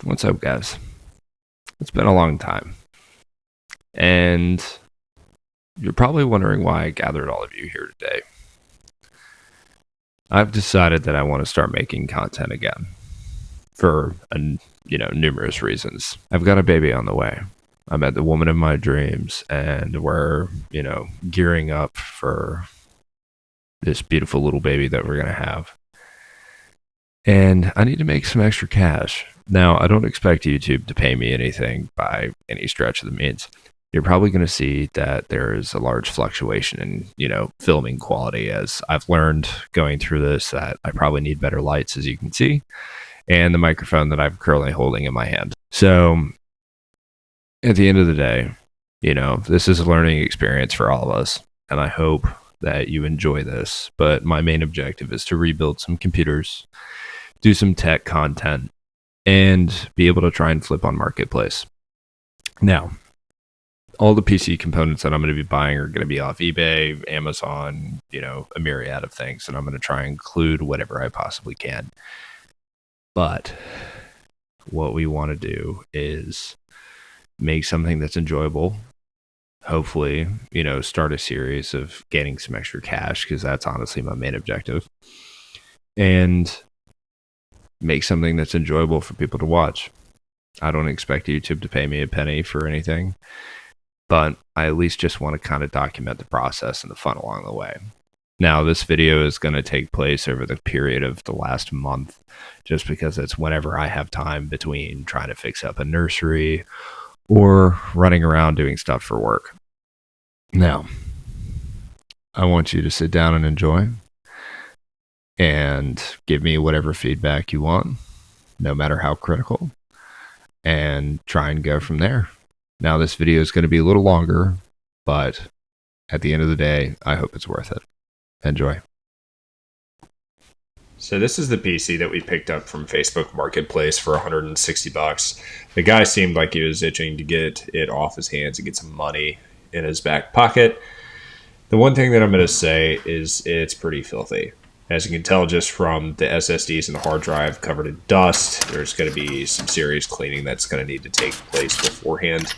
What's up, guys? It's been a long time, and you're probably wondering why I gathered all of you here today. I've decided that I want to start making content again for numerous reasons. I've got a baby on the way. I met the woman of my dreams, and we're gearing up for this beautiful little baby that we're gonna have. And I need to make some extra cash. Now, I don't expect YouTube to pay me anything by any stretch of the means. You're probably going to see that there is a large fluctuation in, filming quality, as I've learned going through this that I probably need better lights, as you can see, and the microphone that I'm currently holding in my hand. So at the end of the day, this is a learning experience for all of us, and I hope that you enjoy this. But my main objective is to rebuild some computers, do some tech content, and be able to try and flip on Marketplace. Now, all the PC components that I'm going to be buying are going to be off eBay, Amazon, a myriad of things, and I'm going to try and include whatever I possibly can. But what we want to do is make something that's enjoyable. Hopefully, start a series of getting some extra cash, because that's honestly my main objective. And make something that's enjoyable for people to watch. I don't expect YouTube to pay me a penny for anything, but I at least just want to kind of document the process and the fun along the way. Now, this video is going to take place over the period of the last month, just because it's whenever I have time between trying to fix up a nursery or running around doing stuff for work. Now, I want you to sit down and enjoy, and give me whatever feedback you want, no matter how critical, and try and go from there. Now, this video is going to be a little longer, but at the end of the day, I hope it's worth it. Enjoy. So this is the PC that we picked up from Facebook Marketplace for $160. The guy seemed like he was itching to get it off his hands and get some money in his back pocket. The one thing that I'm going to say is it's pretty filthy. As you can tell just from the SSDs and the hard drive covered in dust, there's going to be some serious cleaning that's going to need to take place beforehand.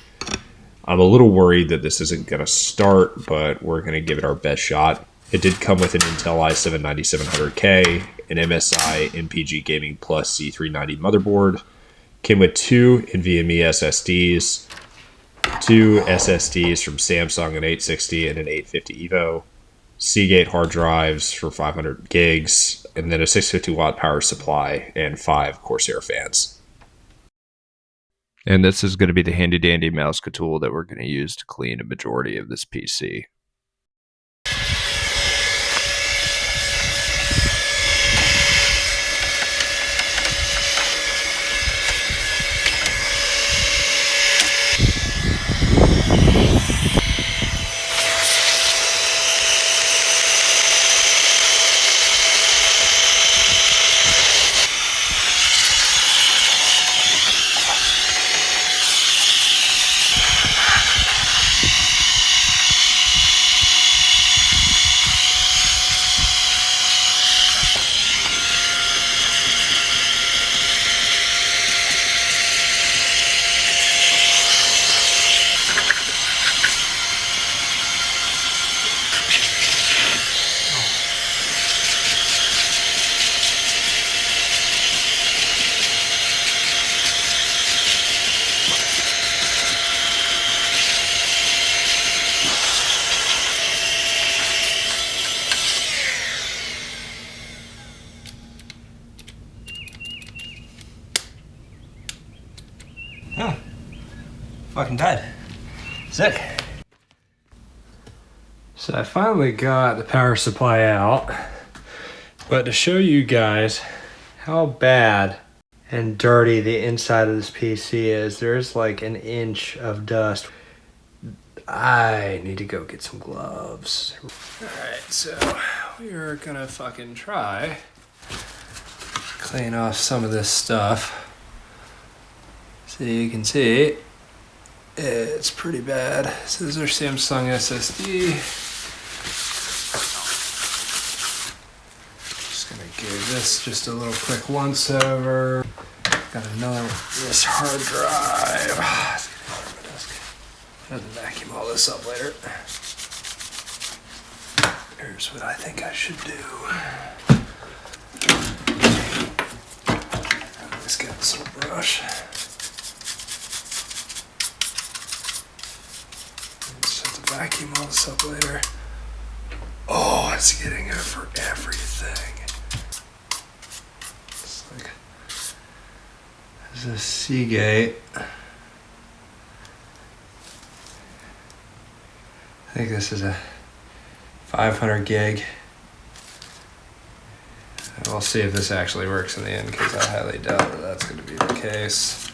I'm a little worried that this isn't going to start, but we're going to give it our best shot. It did come with an Intel i7-9700K, an MSI MPG Gaming Plus C390 motherboard, came with two NVMe SSDs, two SSDs from Samsung, an 860 and an 850 EVO, Seagate hard drives for 500 gigs, and then a 650 watt power supply and 5 Corsair fans. And this is going to be the handy dandy mouse tool that we're going to use to clean a majority of this PC. Huh. Fucking dead. Sick. So I finally got the power supply out, but to show you guys how bad and dirty the inside of this PC is, there's like an inch of dust. I need to go get some gloves. Alright, so we're gonna fucking try clean off some of this stuff. So you can see it's pretty bad. So this is our Samsung SSD. Just gonna Give this just a little quick once over. Got another one. This hard drive. I have to vacuum all this up later. Here's what I think I should do. Let's get some brush. Just have to vacuum all this up later. Oh, it's getting over everything. It's like this is a Seagate. I think this is a 500 gig. We'll see if this actually works in the end, because I highly doubt that that's going to be the case.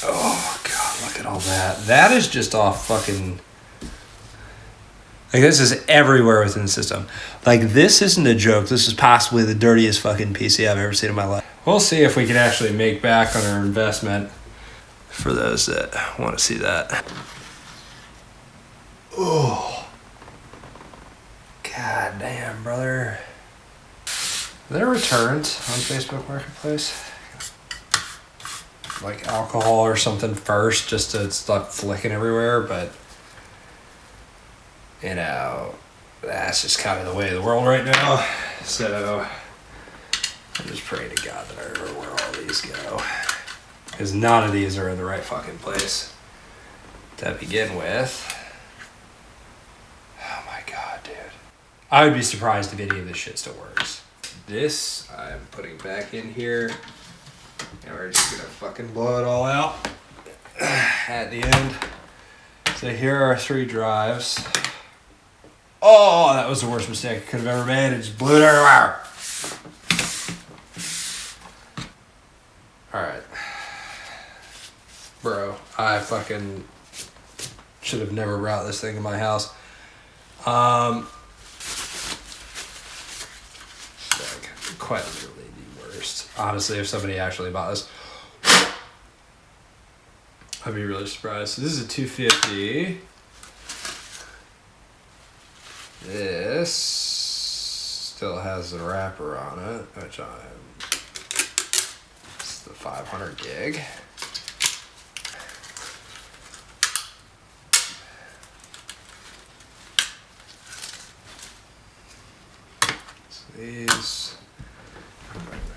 Oh god, look at all that. That is just off fucking... Like, this is everywhere within the system. Like, this isn't a joke. This is possibly the dirtiest fucking PC I've ever seen in my life. We'll see if we can actually make back on our investment, for those that want to see that. Oh. God damn, brother. Are there returns on Facebook Marketplace? Like alcohol or something first, just to stop flicking everywhere, but you know, that's just kind of the way of the world right now. So I'm just praying to God that I remember where all these go, because none of these are in the right fucking place to begin with. Oh my god, dude. I would be surprised if any of this shit still works. This I'm putting back in here, and we're just gonna fucking blow it all out at the end. So here are 3 drives. Oh, that was the worst mistake I could have ever made. It just blew it everywhere. Alright. Bro, I fucking should have never brought this thing in my house. Like, quite literally the worst. Honestly, if somebody actually bought this, I'd be really surprised. So this is a 250. This still has the wrapper on it, which it's the 500 gig. So these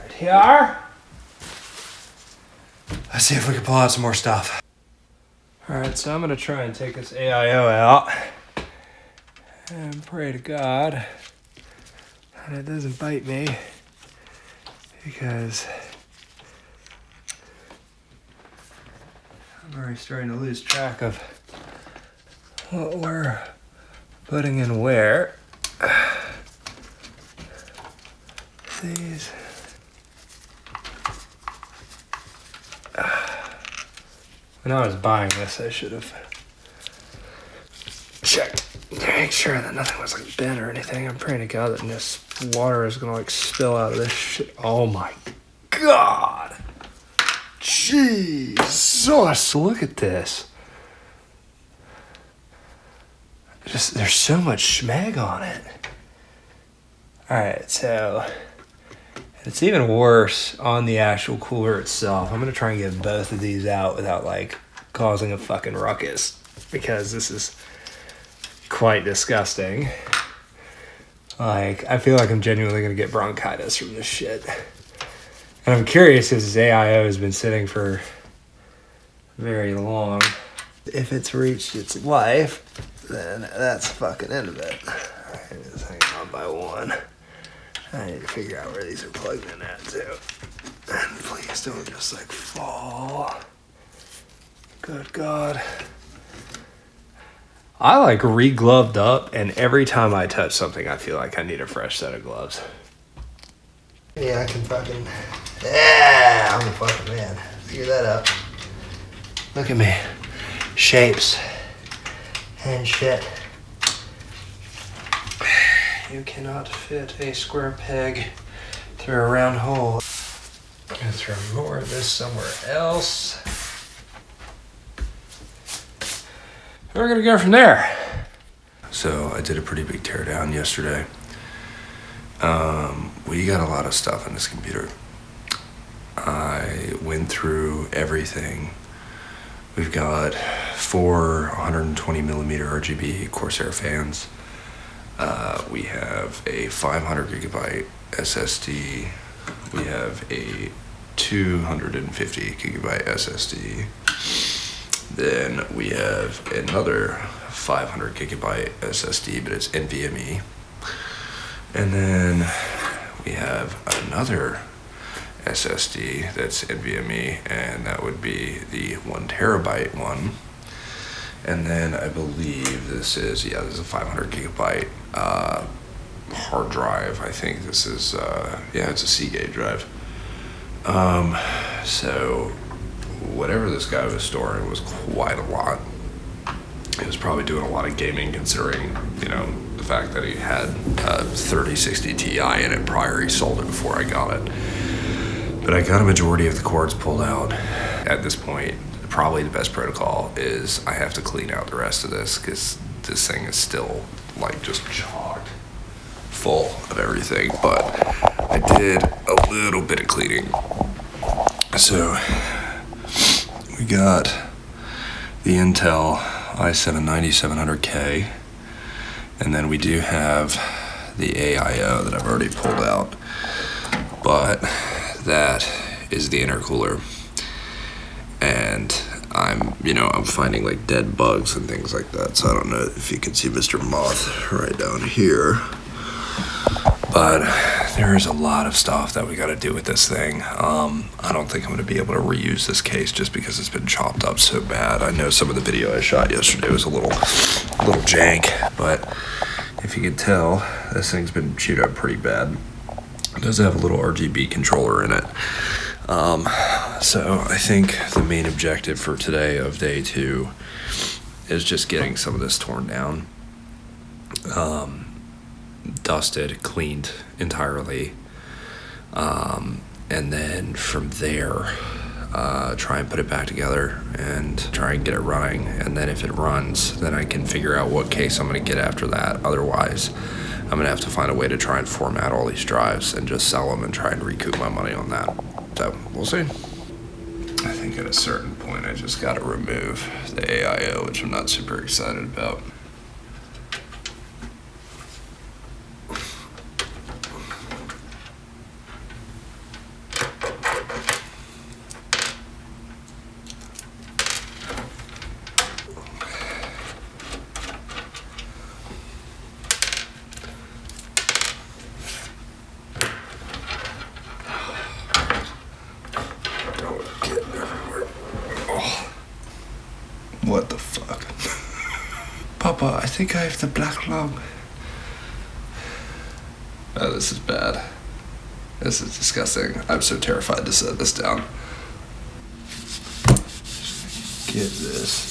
right here. Let's see if we can pull out some more stuff. All right, so I'm gonna try and take this AIO out and pray to God that it doesn't bite me, because I'm already starting to lose track of what we're putting in where. These. When I was buying this, I should have checked to make sure that nothing was like bent or anything. I'm praying to God that this water is gonna like spill out of this shit. Oh my God. Jesus, look at this. Just, there's so much schmeg on it. Alright, so it's even worse on the actual cooler itself. I'm gonna try and get both of these out without like causing a fucking ruckus, because this is quite disgusting. Like, I feel like I'm genuinely gonna get bronchitis from this shit. And I'm curious, because this AIO has been sitting for very long. If it's reached its life, then that's the fucking end of it. Alright, just hang on by one. I need to figure out where these are plugged in at too. And please don't just like fall. Good God. I like re-gloved up, and every time I touch something I feel like I need a fresh set of gloves. Yeah, I can fucking... Yeah, I'm a fucking man. Figure that out. Look at me. Shapes. And shit. You cannot fit a square peg through a round hole. I'm gonna throw more of this somewhere else. We're gonna go from there. So I did a pretty big teardown yesterday. We got a lot of stuff on this computer. I went through everything. We've got 4 120 millimeter RGB Corsair fans. We have a 500 gigabyte SSD. We have a 250 gigabyte SSD. Then we have another 500 gigabyte SSD, but it's NVMe. And then we have another SSD that's NVMe, and that would be the 1 terabyte one. And then I believe this is a 500 gigabyte hard drive. I think this is, it's a Seagate drive. So whatever this guy was storing was quite a lot. He was probably doing a lot of gaming, considering, the fact that he had a 3060 Ti in it prior. He sold it before I got it. But I got a majority of the cords pulled out. At this point, probably the best protocol is I have to clean out the rest of this, because this thing is still just chocked full of everything. But I did a little bit of cleaning. So we got the Intel i7-9700K, and then we do have the AIO that I've already pulled out, but that is the intercooler. And I'm finding dead bugs and things like that, so I don't know if you can see Mr. Moth right down here. But there is a lot of stuff that we got to do with this thing. I don't think I'm going to be able to reuse this case just because it's been chopped up so bad. I know some of the video I shot yesterday was a little jank, but if you can tell, this thing's been chewed up pretty bad. It does have a little RGB controller in it. So I think the main objective for today of day 2 is just getting some of this torn down, dusted, cleaned entirely, and then from there try and put it back together and try and get it running. And then if it runs, then I can figure out what case I'm going to get after that. Otherwise, I'm going to have to find a way to try and format all these drives and just sell them and try and recoup my money on that. So we'll see. I think at a certain point I just got to remove the AIO, which I'm not super excited about. What the fuck? Papa, I think I have the black lung. Oh, this is bad. This is disgusting. I'm so terrified to set this down. Get this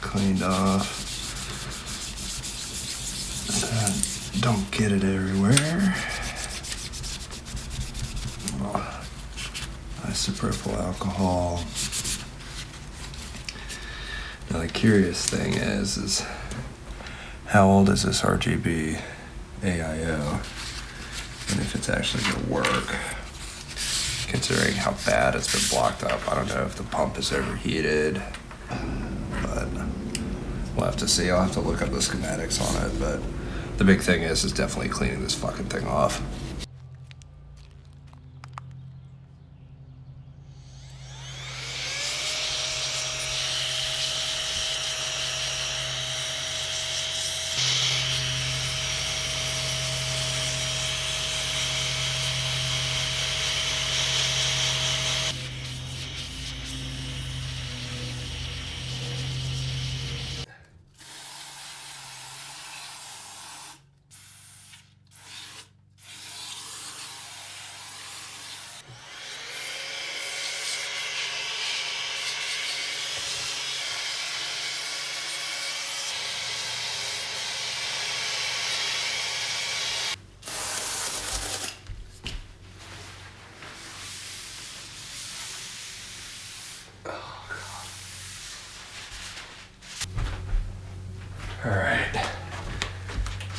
cleaned off. Don't get it everywhere. Isopropyl alcohol. Now the curious thing is how old is this RGB AIO, and if it's actually gonna work, considering how bad it's been blocked up. I don't know if the pump is overheated, but we'll have to see. I'll have to look up the schematics on it, but the big thing is definitely cleaning this fucking thing off.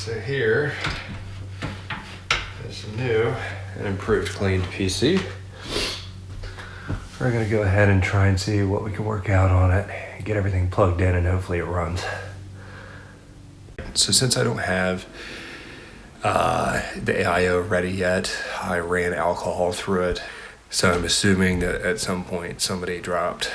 So here is a new and improved cleaned PC. We're gonna go ahead and try and see what we can work out on it, get everything plugged in, and hopefully it runs. So since I don't have the AIO ready yet, I ran alcohol through it. So I'm assuming that at some point somebody dropped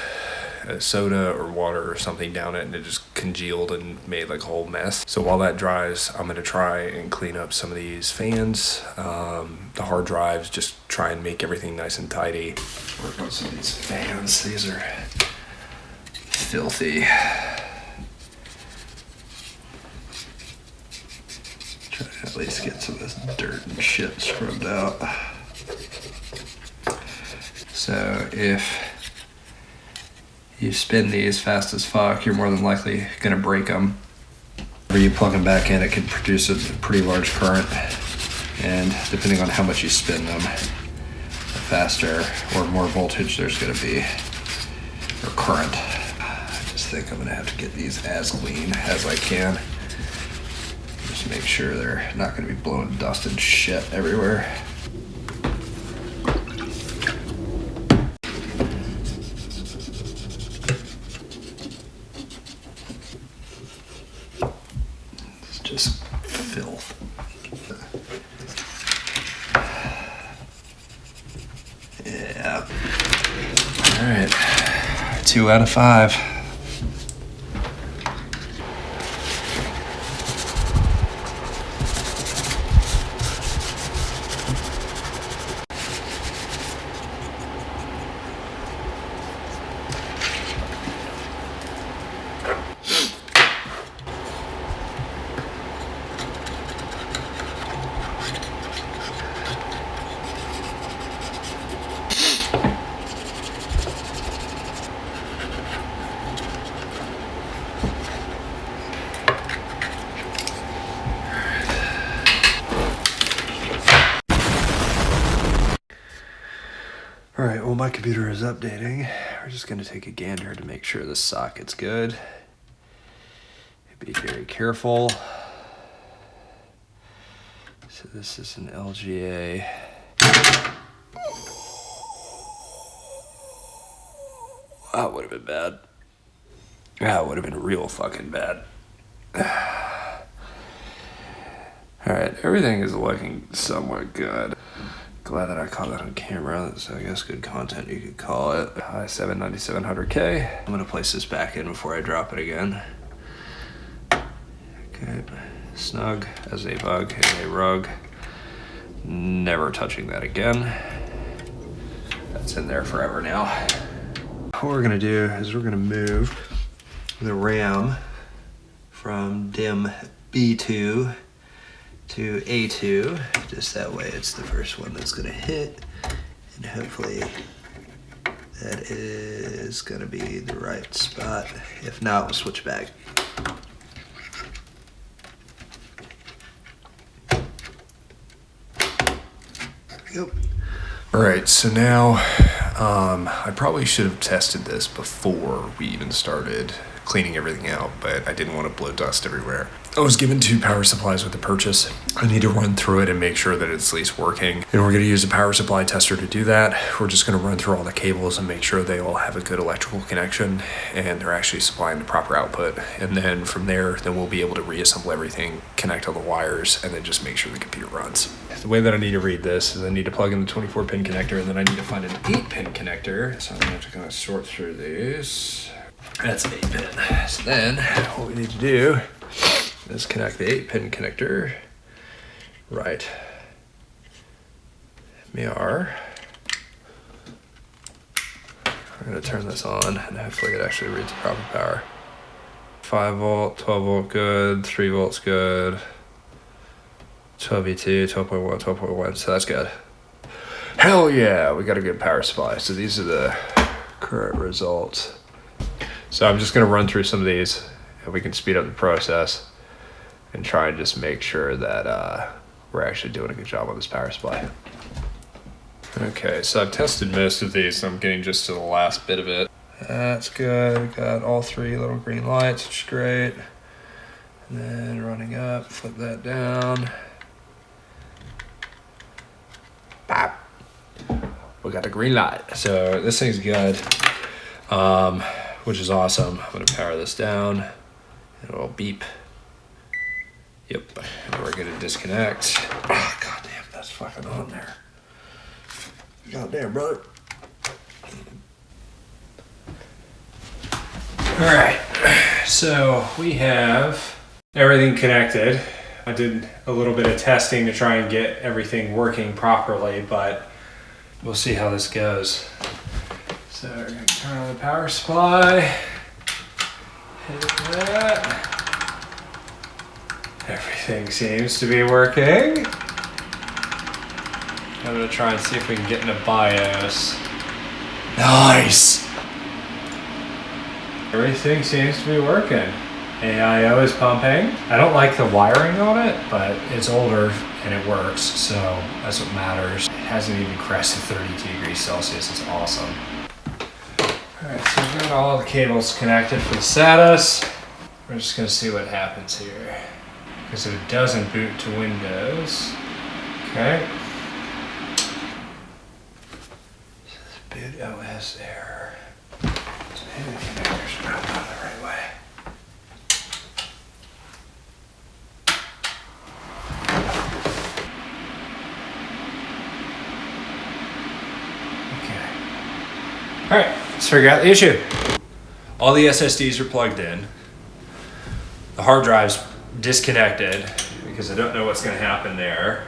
a soda or water or something down it and it just congealed and made like a whole mess. So while that dries, I'm gonna try and clean up some of these fans, the hard drives, just try and make everything nice and tidy. Work on some of these fans. These are filthy. Try to at least get some of this dirt and shit scrubbed out. So if you spin these fast as fuck, you're more than likely gonna break them. Whenever you plug them back in, it can produce a pretty large current, and depending on how much you spin them, the faster or more voltage there's gonna be, or current. I just think I'm gonna have to get these as clean as I can. Just make sure they're not gonna be blowing dust and shit everywhere. It's just filth. Yeah. All right. 2 out of 5. All right, well, my computer is updating. We're just gonna take a gander to make sure the socket's good. Be very careful. So this is an LGA. That would have been bad. That would have been real fucking bad. All right, everything is looking somewhat good. Glad that I caught that on camera. That's, I guess, good content, you could call it. i7 9700K. I'm gonna place this back in before I drop it again. Okay, snug as a bug in a rug. Never touching that again. That's in there forever now. What we're gonna do is we're gonna move the RAM from DIMM B2 to A2, just that way it's the first one that's gonna hit, and hopefully that is gonna be the right spot. If not, we'll switch back. Yep. All right, so now I probably should have tested this before we even started cleaning everything out, but I didn't want to blow dust everywhere. I was given 2 power supplies with the purchase. I need to run through it and make sure that it's at least working. And we're going to use a power supply tester to do that. We're just going to run through all the cables and make sure they all have a good electrical connection and they're actually supplying the proper output. And then from there, then we'll be able to reassemble everything, connect all the wires, and then just make sure the computer runs. The way that I need to read this is I need to plug in the 24-pin connector, and then I need to find an 8-pin connector. So I'm going to have to kind of sort through these. That's an 8-pin. So then what we need to do is connect the 8-pin connector right. We're going to turn this on and hopefully it actually reads the proper power. 5 volt, 12 volt good, 3 volts good, 12V2, 12.1, 12.1, so that's good. Hell yeah, we got a good power supply. So these are the current results. So I'm just going to run through some of these and we can speed up the process and try and just make sure that we're actually doing a good job on this power supply. Okay, so I've tested most of these, so I'm getting just to the last bit of it. That's good, got all 3 little green lights, which is great. And then running up, flip that down. Bop. We got the green light. So this thing's good, which is awesome. I'm gonna power this down. It'll beep. Yep, and we're gonna disconnect. Oh, God damn, that's fucking on there. God damn, brother. All right, so we have everything connected. I did a little bit of testing to try and get everything working properly, but we'll see how this goes. So we're gonna turn on the power supply, hit that. Everything seems to be working. I'm gonna try and see if we can get into BIOS. Nice. Everything seems to be working. AIO is pumping. I don't like the wiring on it, but it's older and it works, so that's what matters. It hasn't even crested 32 degrees Celsius. It's awesome. All right, so we've got all the cables connected for the SATA. We're just gonna see what happens here. Because if it doesn't boot to Windows, okay. Boot OS error. So maybe the connectors are not done the right way. Okay. All right, let's figure out the issue. All the SSDs are plugged in. The hard drive's disconnected because I don't know what's going to happen there.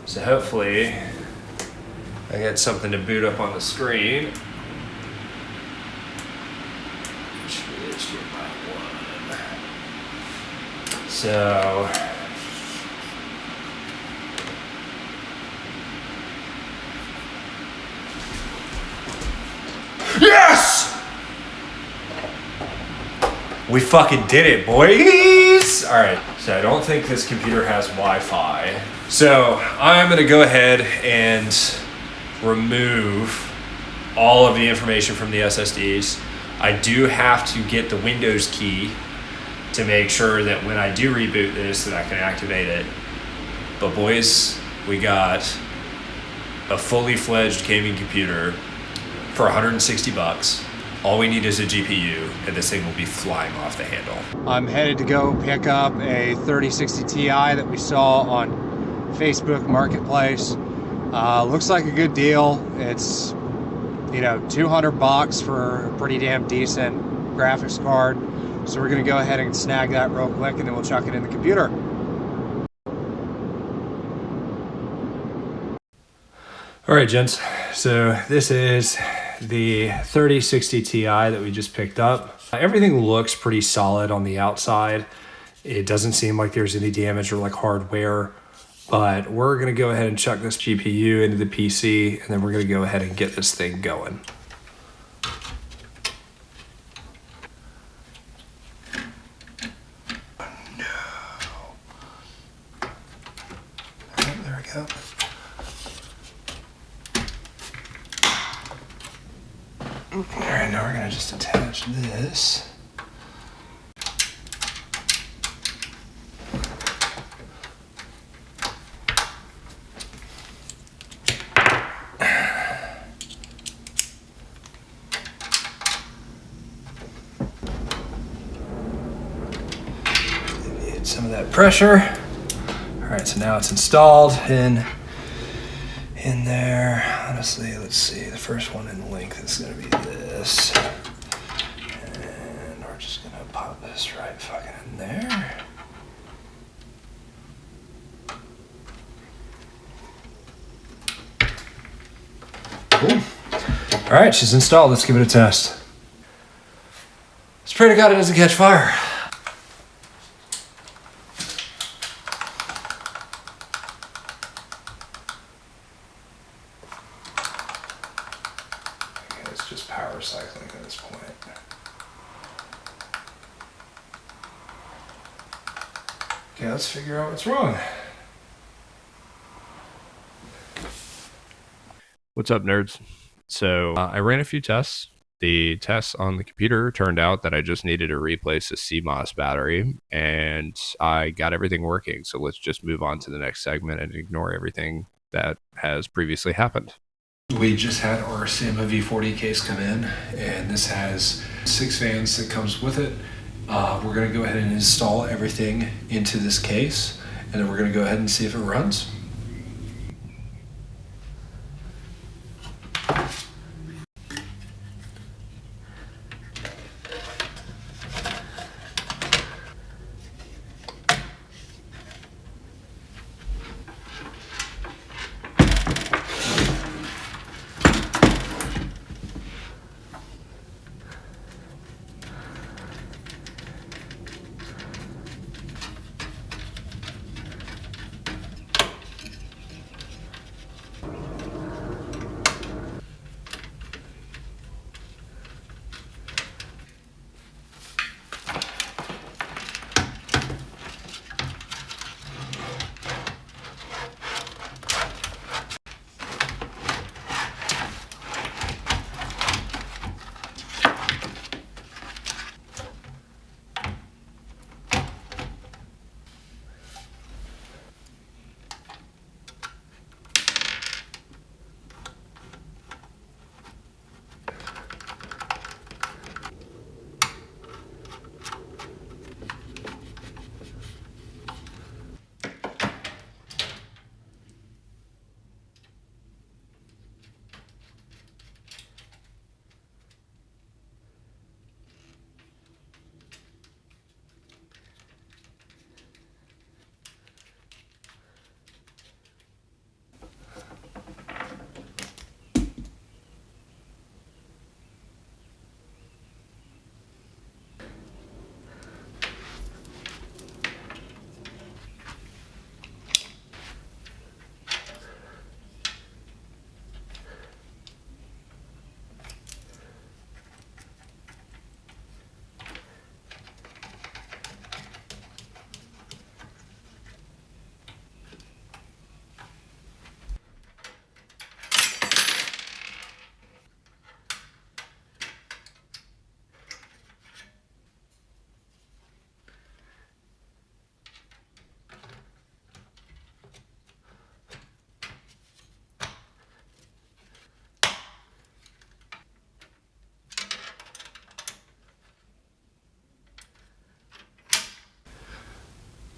So hopefully I get something to boot up on the screen. Which is my one. So yes! We fucking did it, boys! All right, so I don't think this computer has Wi-Fi. So I'm gonna go ahead and remove all of the information from the SSDs. I do have to get the Windows key to make sure that when I do reboot this that I can activate it. But boys, we got a fully fledged gaming computer for 160 bucks. All we need is a GPU, and this thing will be flying off the handle. I'm headed to go pick up a 3060 Ti that we saw on Facebook Marketplace. Looks like a good deal. It's, you know, 200 bucks for a pretty damn decent graphics card. So we're gonna go ahead and snag that real quick, and then we'll chuck it in the computer. all right, gents. So this is the 3060 Ti that we just picked up. Everything looks pretty solid on the outside. It doesn't seem like there's any damage or like hardware, but we're gonna go ahead and chuck this GPU into the PC, and then we're gonna go ahead and get this thing going. There we go. All right, now we're gonna just attach this. Alleviate some of that pressure. All right, so now it's installed in there. Honestly, let's see. The first one in length is gonna be this. And we're just gonna pop this right fucking in there. Cool. All right, she's installed. Let's give it a test. Let's pray to God it doesn't catch fire. It's just power cycling at this point. Okay, let's figure out what's wrong. What's up, nerds? So I ran a few tests The tests on the computer turned out that I just needed to replace a CMOS battery, and I got everything working. So let's just move on to the next segment and ignore everything that has previously happened. We just had our SAMA V40 case come in, and this has 6 fans that comes with it. We're going to go ahead and install everything into this case, and then we're going to go ahead and see if it runs.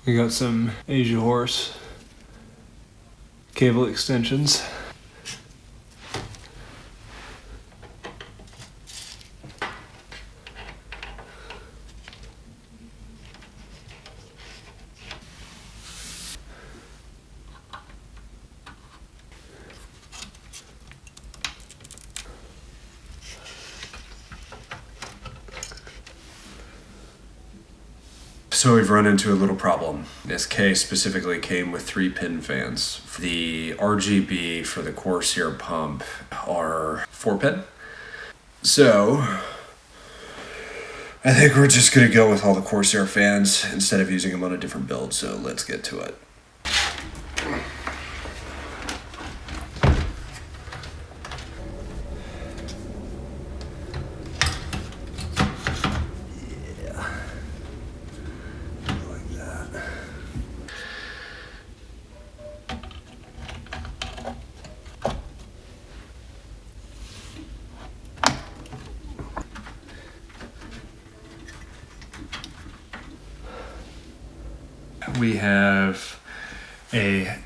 We got some Asia Horse cable extensions. So we've run into a little problem. This case specifically came with 3-pin fans. The RGB for the Corsair pump are 4-pin. So I think we're just gonna go with all the Corsair fans instead of using them on a different build, so let's get to it. We have a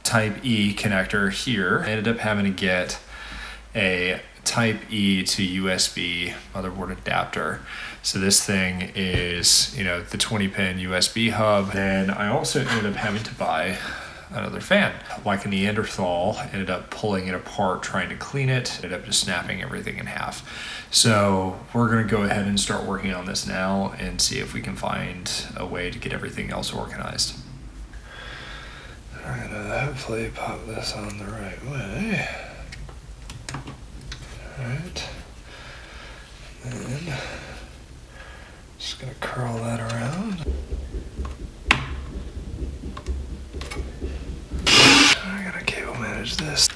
Type E connector here. I ended up having to get a Type E to USB motherboard adapter. So this thing is, the 20-pin USB hub. Then I also ended up having to buy another fan. Like a Neanderthal, ended up pulling it apart, trying to clean it, ended up just snapping everything in half. So we're gonna go ahead and start working on this now and see if we can find a way to get everything else organized. I'm gonna hopefully pop this on the right way. Alright. Then just gonna curl that around. I gotta cable manage this.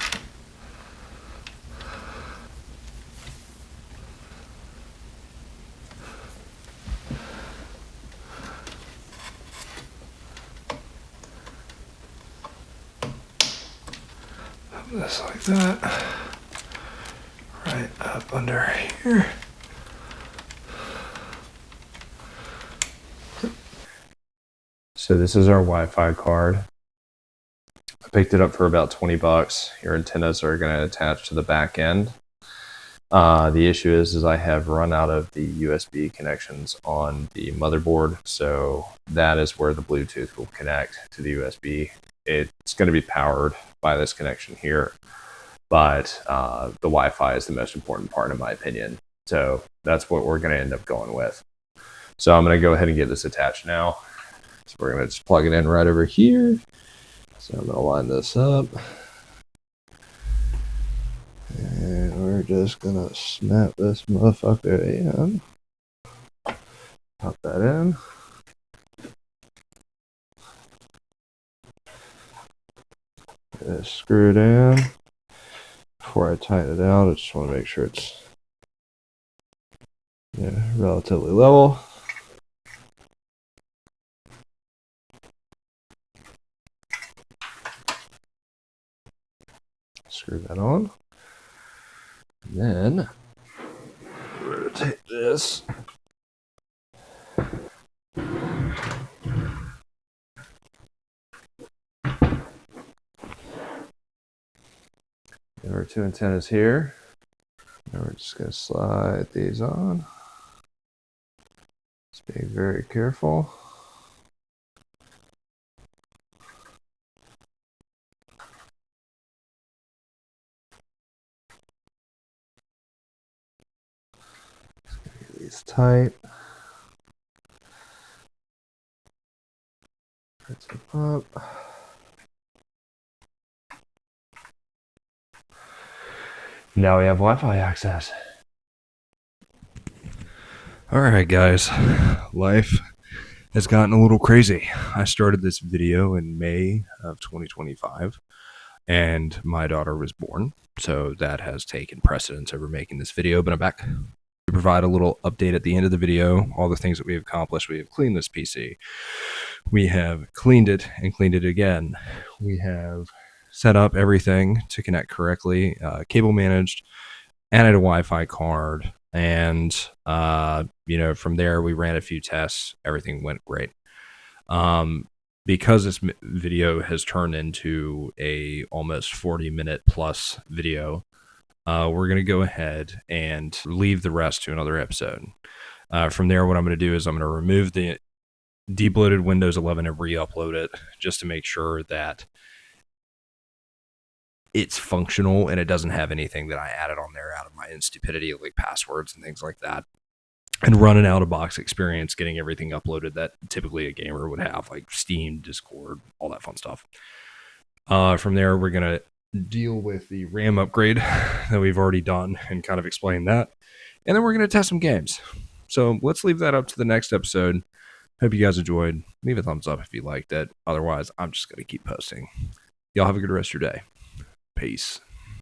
this like that. Right up under here. So this is our Wi-Fi card. I picked it up for about 20 bucks. Your antennas are going to attach to the back end. The issue is I have run out of the USB connections on the motherboard, so that is where the Bluetooth will connect to the USB. It's going to be powered by this connection here, but the Wi-Fi is the most important part in my opinion. So that's what we're going to end up going with. So I'm going to go ahead and get this attached now. So we're going to just plug it in right over here. So I'm going to line this up. And we're just going to snap this motherfucker in. Pop that in. Get this screwed in. Before I tighten it out, I just want to make sure it's relatively level. Screw that on. And then we're going to take this. There are two antennas here. Now we're just going to slide these on. Just being very careful. Get these tight. Press them up. Now we have Wi-Fi access. All right, guys. Life has gotten a little crazy. I started this video in May of 2025, and my daughter was born. So that has taken precedence over making this video, but I'm back to provide a little update at the end of the video. All the things that we have accomplished. We have cleaned this PC. We have cleaned it and cleaned it again. We have set up everything to connect correctly, cable managed, added a Wi-Fi card, and from there we ran a few tests. Everything went great. Because this video has turned into a almost 40-minute plus video, we're going to go ahead and leave the rest to another episode. From there, what I'm going to do is I'm going to remove the debloated Windows 11 and re-upload it just to make sure that it's functional and it doesn't have anything that I added on there out of my stupidity, like passwords and things like that. And run an out-of-box experience, getting everything uploaded that typically a gamer would have, like Steam, Discord, all that fun stuff. From there, we're going to deal with the RAM upgrade that we've already done and kind of explain that. And then we're going to test some games. So let's leave that up to the next episode. Hope you guys enjoyed. Leave a thumbs up if you liked it. Otherwise, I'm just going to keep posting. Y'all have a good rest of your day. Peace.